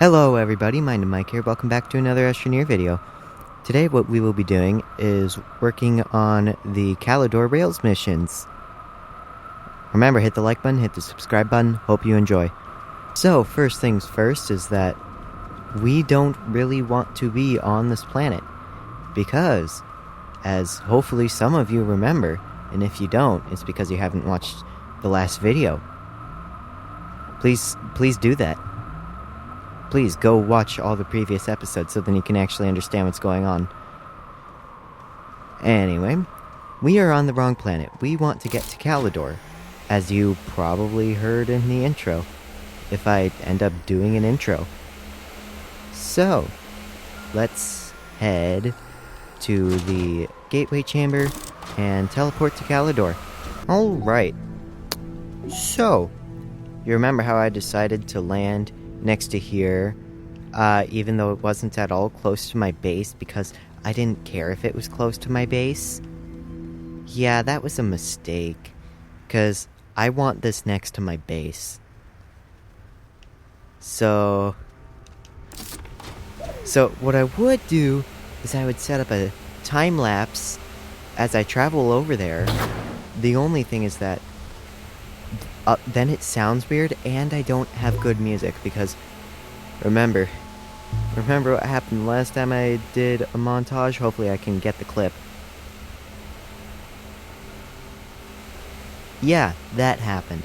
Hello everybody, Mind and Mike here. Welcome back to another Astroneer video. Today what we will be doing is working on the Calidor Rails missions. Remember, hit the like button, hit the subscribe button. Hope you enjoy. So, first things first is that we don't really want to be on this planet. Because, as hopefully some of you remember, and if you don't, it's because you haven't watched the last video. Please do that. Please go watch all the previous episodes so then you can actually understand what's going on. Anyway, we are on the wrong planet. We want to get to Calidor, as you probably heard in the intro, if I end up doing an intro. So, let's head to the gateway chamber and teleport to Calidor. Alright. So, you remember how I decided to land next to here, even though it wasn't at all close to my base, because I didn't care if it was close to my base? Yeah, that was a mistake, because I want this next to my base. So what I would do is I would set up a time lapse as I travel over there. The only thing is that then it sounds weird, and I don't have good music, because remember what happened last time I did a montage? Hopefully I can get the clip. Yeah, that happened.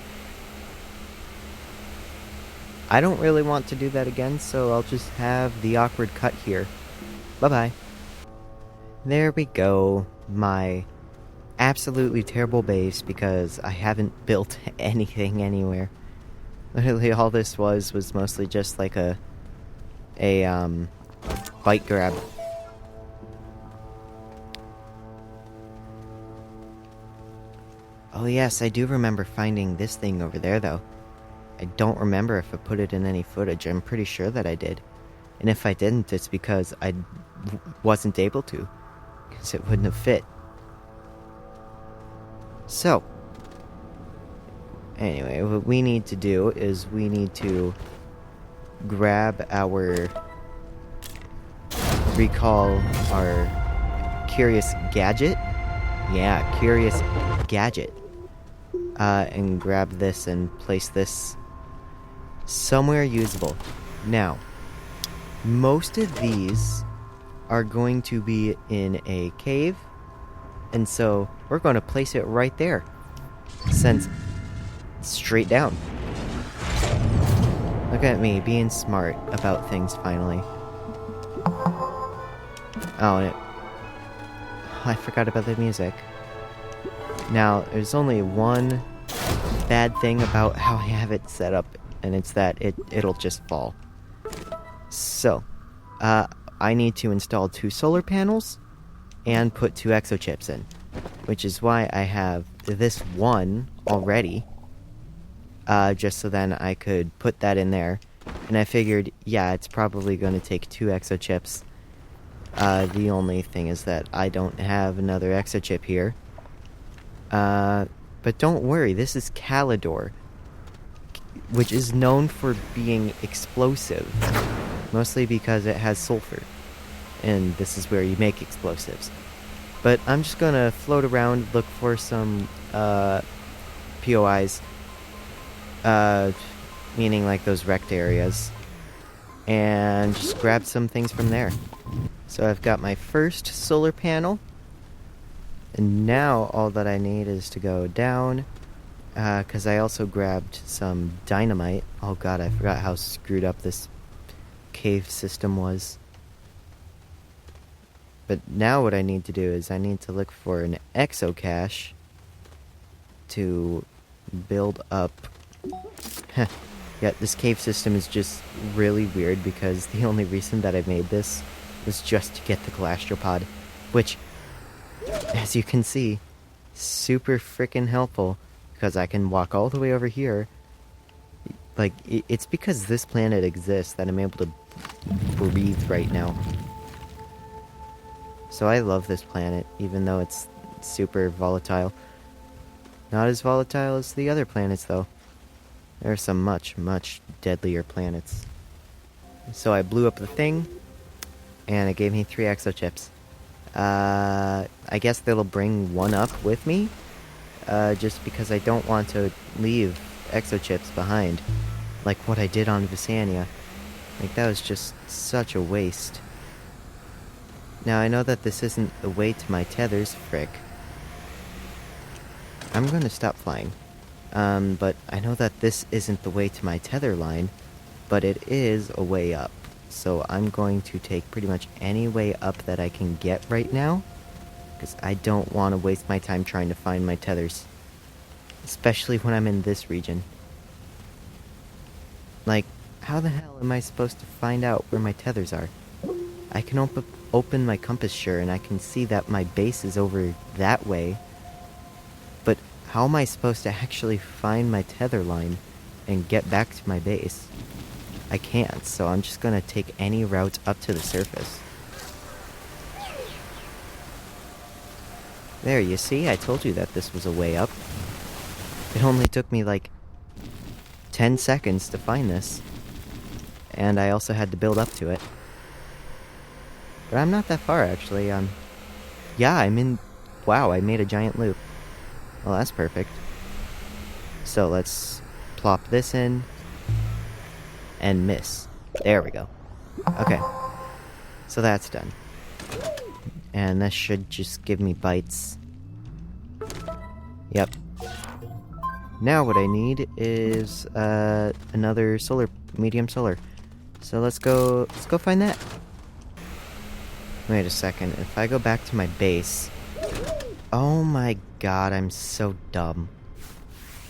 I don't really want to do that again, so I'll just have the awkward cut here. Bye-bye. There we go. My absolutely terrible base, because I haven't built anything anywhere. Literally all this was mostly just like a bite grab. Oh yes, I do remember finding this thing over there though. I don't remember if I put it in any footage. I'm pretty sure that I did. And if I didn't, it's because I wasn't able to, because it wouldn't have fit. So, anyway, what we need to do is we need to grab recall our curious gadget. Yeah, curious gadget. And grab this and place this somewhere usable. Now, most of these are going to be in a cave, and so we're going to place it right there, since it's straight down. Look at me being smart about things finally. Oh, I forgot about the music. Now, there's only one bad thing about how I have it set up, and it's that it'll just fall. So, I need to install 2 solar panels and put 2 exochips in, which is why I have this one already, just so then I could put that in there. And I figured, yeah, it's probably going to take 2 exochips. The only thing is that I don't have another exochip here. But don't worry, this is Calidor, which is known for being explosive, mostly because it has sulfur, and this is where you make explosives. But I'm just gonna float around, look for some POIs, meaning like those wrecked areas, and just grab some things from there. So I've got my first solar panel, and now all that I need is to go down, because I also grabbed some dynamite. Oh god, I forgot how screwed up this cave system was. But now what I need to do is I need to look for an exocache to build up. Yeah, this cave system is just really weird, because the only reason that I made this was just to get the gastropod, which, as you can see, super freaking helpful, because I can walk all the way over here. Like, it's because this planet exists that I'm able to breathe right now. So I love this planet, even though it's super volatile. Not as volatile as the other planets, though. There are some much, much deadlier planets. So I blew up the thing, and it gave me 3 exo chips. I guess they'll bring one up with me, just because I don't want to leave exo chips behind, like what I did on Visania. Like, that was just such a waste. Now, I know that this isn't the way to my tethers, frick. I'm gonna stop flying. But I know that this isn't the way to my tether line, but it is a way up. So I'm going to take pretty much any way up that I can get right now, because I don't want to waste my time trying to find my tethers. Especially when I'm in this region. Like, how the hell am I supposed to find out where my tethers are? I can open my compass, sure, and I can see that my base is over that way. But how am I supposed to actually find my tether line and get back to my base? I can't, so I'm just gonna take any route up to the surface. There, you see? I told you that this was a way up. It only took me like 10 seconds to find this. And I also had to build up to it. But I'm not that far, actually. Yeah, I'm in... Wow, I made a giant loop. Well, that's perfect. So let's plop this in. And miss. There we go. Okay. So that's done. And this should just give me bites. Yep. Now what I need is another medium solar. So let's go find that. Wait a second. If I go back to my base... Oh my god, I'm so dumb.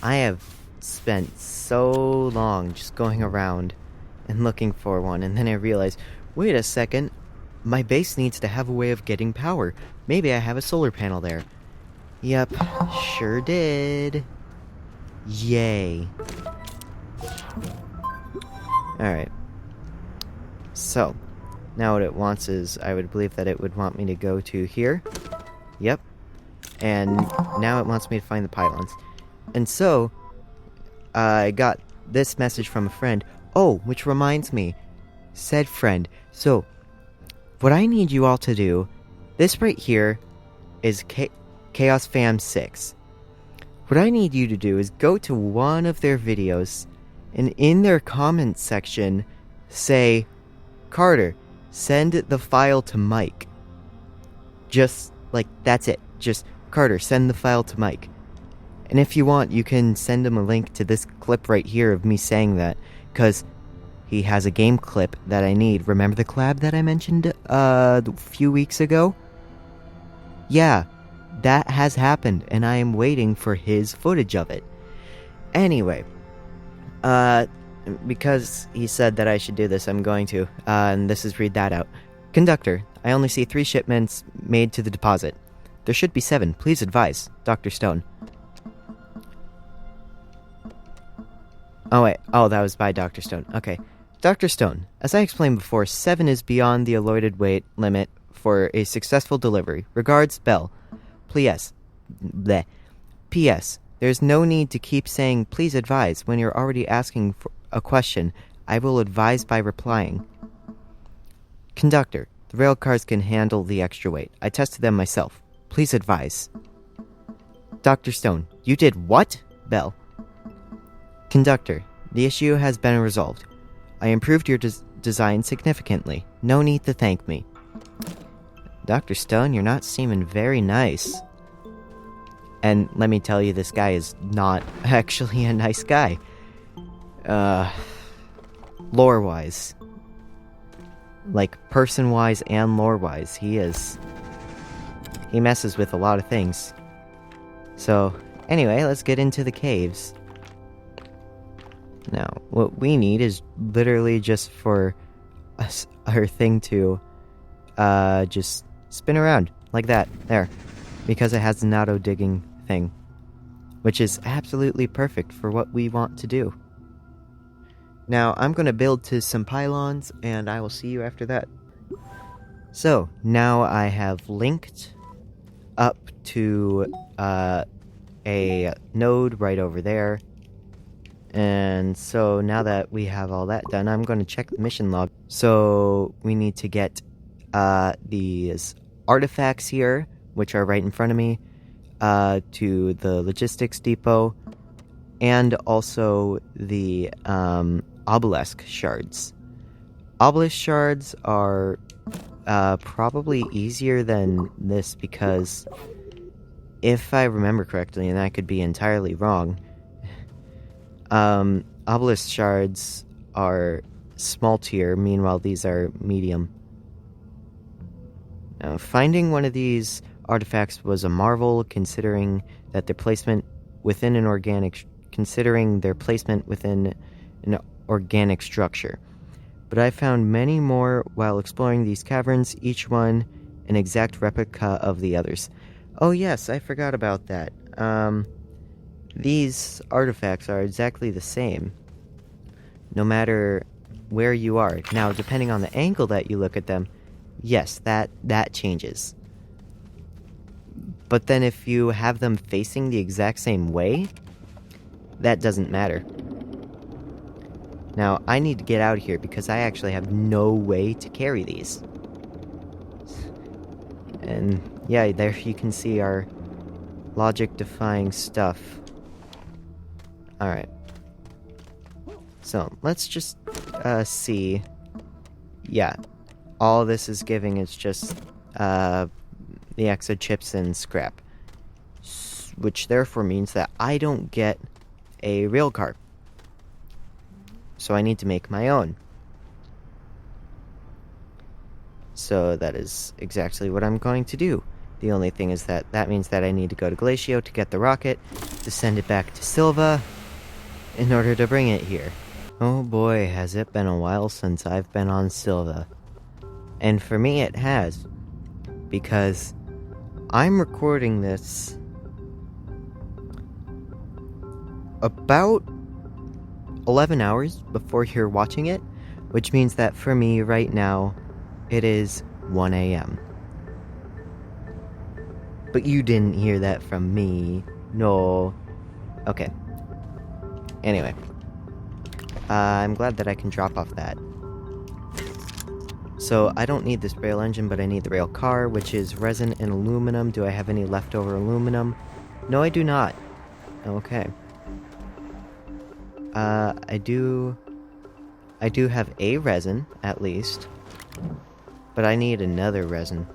I have spent so long just going around and looking for one, and then I realized, wait a second, my base needs to have a way of getting power. Maybe I have a solar panel there. Yep, sure did. Yay. Alright. So, now what it wants is, I would believe that it would want me to go to here. Yep. And now it wants me to find the pylons. And so, I got this message from a friend. Oh, which reminds me. Said friend. So, what I need you all to do, this right here is Chaos Fam 6. What I need you to do is go to one of their videos, and in their comments section, say, Carter, send the file to Mike. Just, like, that's it. Just, Carter, send the file to Mike. And if you want, you can send him a link to this clip right here of me saying that, because he has a game clip that I need. Remember the collab that I mentioned a few weeks ago? Yeah, that has happened, and I am waiting for his footage of it. Anyway, because he said that I should do this, I'm going to, and this is read that out. Conductor, I only see 3 shipments made to the deposit. There should be 7. Please advise. Dr. Stone. Oh, wait. Oh, that was by Dr. Stone. Okay. Dr. Stone, as I explained before, 7 is beyond the allotted weight limit for a successful delivery. Regards, Bell. P.S. Bleh. P.S. There's no need to keep saying, please advise, when you're already asking for a question. I will advise by replying. Conductor, the rail cars can handle the extra weight. I tested them myself. Please advise. Dr. Stone, you did what? Bell. Conductor, the issue has been resolved. I improved your design significantly. No need to thank me. Dr. Stone, you're not seeming very nice. And let me tell you, this guy is not actually a nice guy. Lore-wise. Like, person-wise and lore-wise, he messes with a lot of things. So, anyway, let's get into the caves. Now, what we need is literally just for our thing to just spin around like that, there, because it has an auto digging thing, which is absolutely perfect for what we want to do. Now, I'm going to build to some pylons, and I will see you after that. So, now I have linked up to a node right over there. And so now that we have all that done, I'm going to check the mission log. So we need to get these artifacts here, which are right in front of me, to the logistics depot, and also the obelisk shards. Obelisk shards are probably easier than this because, if I remember correctly, and I could be entirely wrong, obelisk shards are small tier, meanwhile these are medium. Now, finding one of these artifacts was a marvel, considering their placement within an organic structure. But I found many more while exploring these caverns, each one an exact replica of the others. Oh yes, I forgot about that. These artifacts are exactly the same, no matter where you are. Now, depending on the angle that you look at them, yes, that changes. But then if you have them facing the exact same way, that doesn't matter. Now, I need to get out of here because I actually have no way to carry these. And yeah, there you can see our logic-defying stuff. Alright. So, let's just see. Yeah, all this is giving is just the exo chips and scrap. Which therefore means that I don't get a rail car. So I need to make my own. So that is exactly what I'm going to do. The only thing is that means that I need to go to Glacio to get the rocket, to send it back to Silva, in order to bring it here. Oh boy, has it been a while since I've been on Silva. And for me it has. Because I'm recording this about 11 hours before you're watching it, which means that for me right now, it is 1 a.m. But you didn't hear that from me. No. Okay. Anyway. I'm glad that I can drop off that. So, I don't need this rail engine, but I need the rail car, which is resin and aluminum. Do I have any leftover aluminum? No, I do not. Okay. I do have a resin, at least. But I need another resin.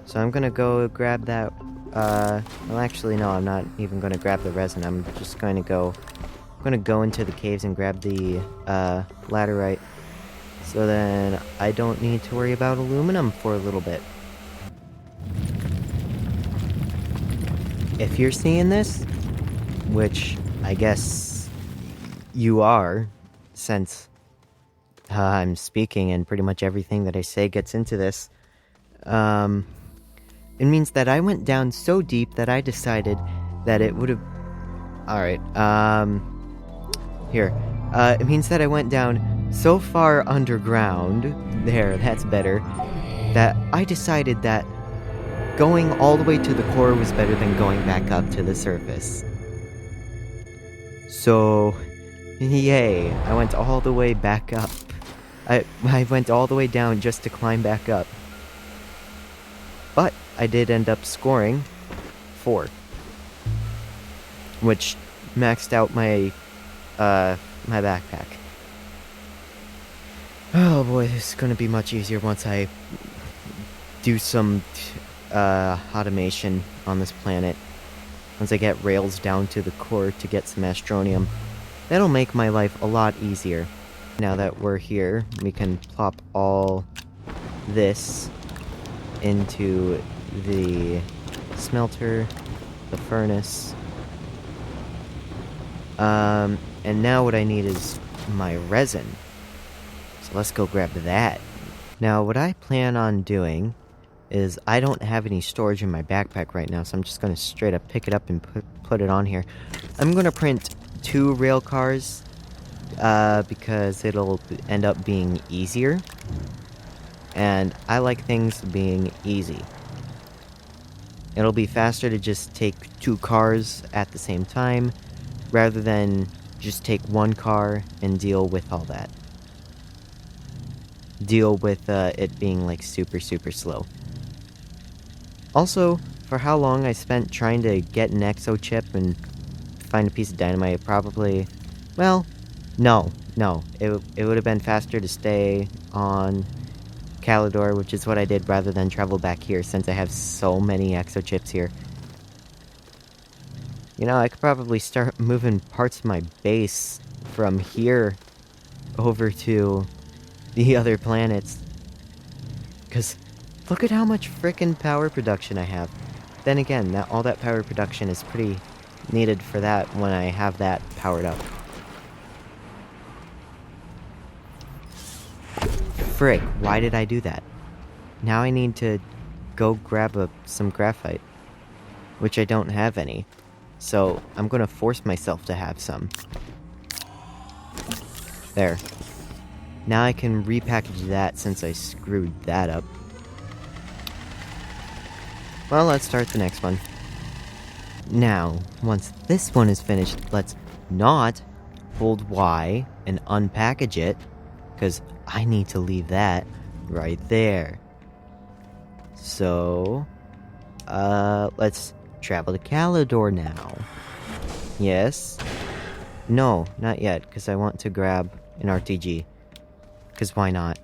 So I'm gonna go grab that, well actually no, I'm not even gonna grab the resin. I'm just going to go into the caves and grab the, laterite. So then I don't need to worry about aluminum for a little bit. If you're seeing this, which I guess you are, since I'm speaking and pretty much everything that I say gets into this, it means that I went down so deep that I decided that it would have... Alright, here. It means that I went down so far underground, there, that's better, that I decided that going all the way to the core was better than going back up to the surface. So, yay, I went all the way back up. I went all the way down just to climb back up. But I did end up scoring 4. Which maxed out my my backpack. Oh boy, this is gonna be much easier once I do some automation on this planet. Once I get rails down to the core to get some astronium. That'll make my life a lot easier. Now that we're here, we can plop all this into the smelter, the furnace. And now what I need is my resin. So let's go grab that. Now what I plan on doing is I don't have any storage in my backpack right now, so I'm just going to straight up pick it up and put it on here. I'm going to print 2 rail cars, because it'll end up being easier. And I like things being easy. It'll be faster to just take 2 cars at the same time, rather than just take one car and deal with all that. Deal with it being like super slow. Also, for how long I spent trying to get an exo chip and find a piece of dynamite, probably, well, no. It would have been faster to stay on Calidor, which is what I did, rather than travel back here since I have so many exo chips here. You know, I could probably start moving parts of my base from here over to the other planets. Because look at how much frickin' power production I have. Then again, all that power production is pretty needed for that when I have that powered up. Frick, why did I do that? Now I need to go grab some graphite, which I don't have any. So I'm gonna force myself to have some. There. Now I can repackage that since I screwed that up. Well, let's start the next one. Now, once this one is finished, let's not hold Y and unpackage it, because I need to leave that right there. So, let's travel to Calidor now. Yes? No, not yet, because I want to grab an RTG. Because why not?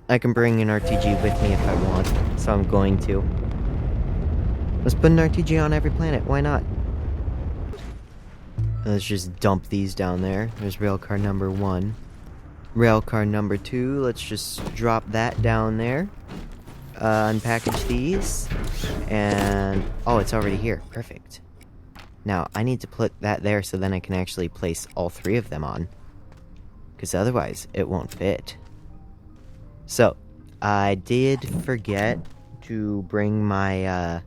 I can bring an RTG with me if I want, so I'm going to. Let's put an RTG on every planet, why not? Let's just dump these down there. There's railcar number 1. Railcar number 2, let's just drop that down there. Unpackage these. And, oh, it's already here. Perfect. Now, I need to put that there so then I can actually place all 3 of them on. Because otherwise, it won't fit. So, I did forget to bring my, oh,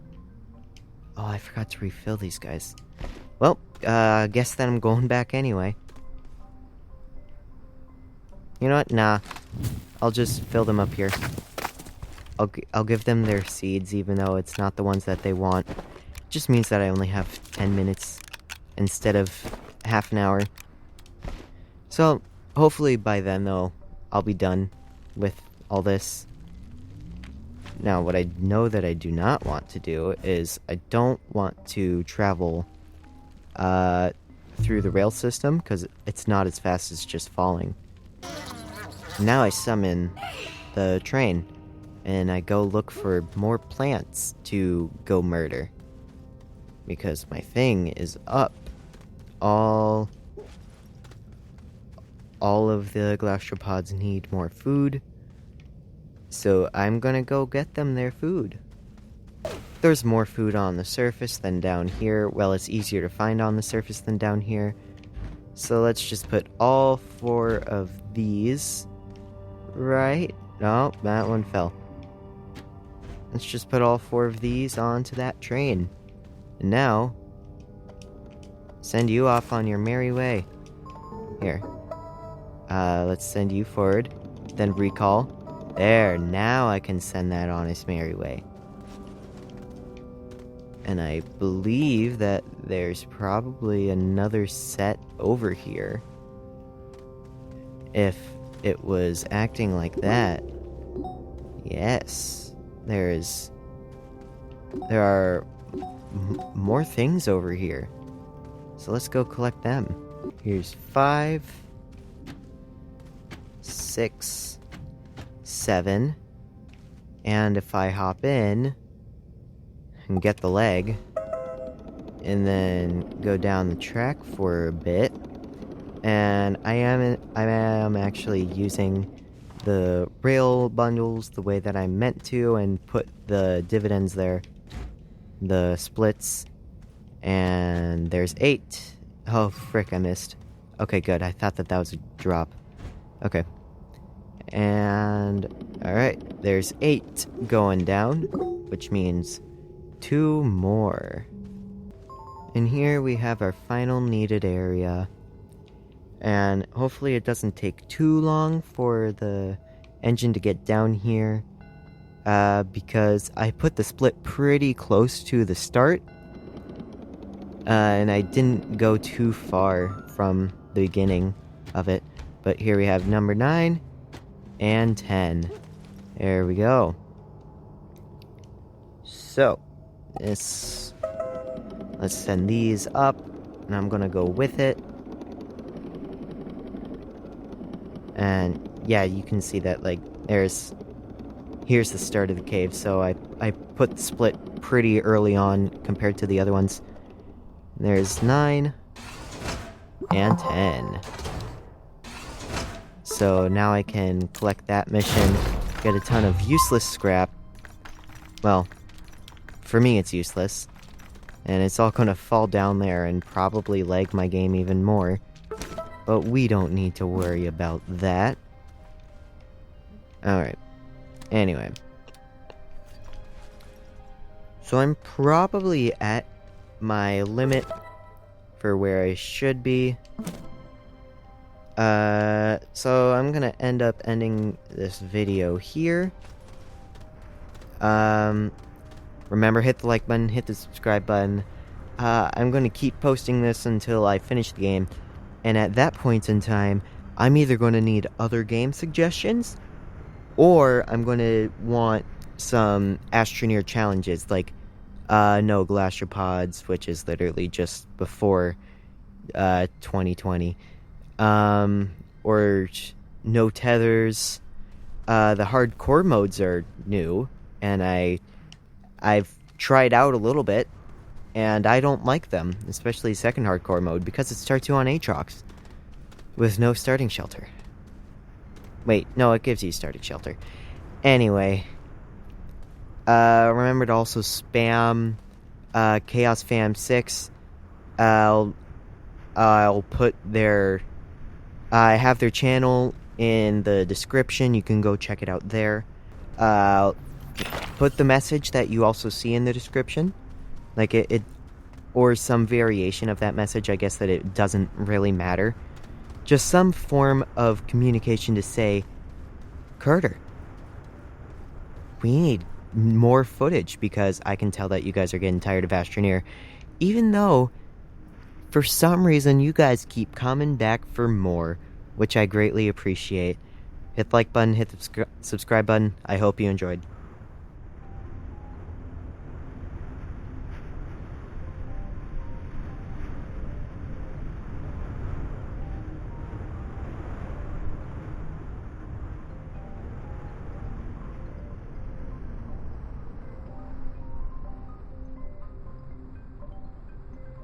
I forgot to refill these guys. Well, guess that I'm going back anyway. You know what? Nah. I'll just fill them up here. I'll give them their seeds, even though it's not the ones that they want. It just means that I only have 10 minutes instead of half an hour. So, hopefully by then, though, I'll be done with all this. Now, what I know that I do not want to do is I don't want to travel through the rail system, because it's not as fast as just falling. Now I summon the train, and I go look for more plants to go murder. Because my thing is up. All of the gastropods need more food. So I'm gonna go get them their food. There's more food on the surface than down here. Well, it's easier to find on the surface than down here. So let's just put all 4 of these. Right? No, that one fell. Let's just put all 4 of these onto that train. And now, send you off on your merry way. Here. Let's send you forward. Then recall. There, now I can send that on its merry way. And I believe that there's probably another set over here. If it was acting like that. Yes. There are more things over here. So let's go collect them. Here's 5, 6, 7. And if I hop in and get the leg, and then go down the track for a bit, and I am actually using the rail bundles the way that I meant to, and put the dividends there, the splits, and there's 8. Oh frick, I missed. Okay, good. I thought that was a drop. Okay. And alright, there's 8 going down, which means 2 more. And here we have our final needed area. And hopefully it doesn't take too long for the engine to get down here. Because I put the split pretty close to the start. And I didn't go too far from the beginning of it. But here we have number 9 and 10. There we go. So, let's send these up, and I'm gonna go with it. And yeah, you can see that, like, here's the start of the cave, so I put the split pretty early on compared to the other ones. There's 9 and 10. So now I can collect that mission, get a ton of useless scrap. Well, for me it's useless. And it's all gonna fall down there and probably lag my game even more. But we don't need to worry about that. Alright. Anyway. So I'm probably at my limit for where I should be. So I'm gonna end up ending this video here. Remember, hit the like button, hit the subscribe button. I'm gonna keep posting this until I finish the game. And at that point in time, I'm either gonna need other game suggestions, or I'm gonna want some Astroneer challenges, like no glastropods, which is literally just before 2020, or no tethers. The hardcore modes are new, and I've tried out a little bit, and I don't like them, especially second hardcore mode, because it starts you on Aatrox with no starting shelter. Wait, no, it gives you starting shelter. Anyway, remember to also spam Chaos Fam 6. I'll put I have their channel in the description. You can go check it out there. Put the message that you also see in the description, like it or some variation of that message. I guess that it doesn't really matter. Just some form of communication to say, Carter, we need more footage, because I can tell that you guys are getting tired of Astroneer, even though for some reason you guys keep coming back for more, which I greatly appreciate. Hit the like button, hit the subscribe button. I hope you enjoyed.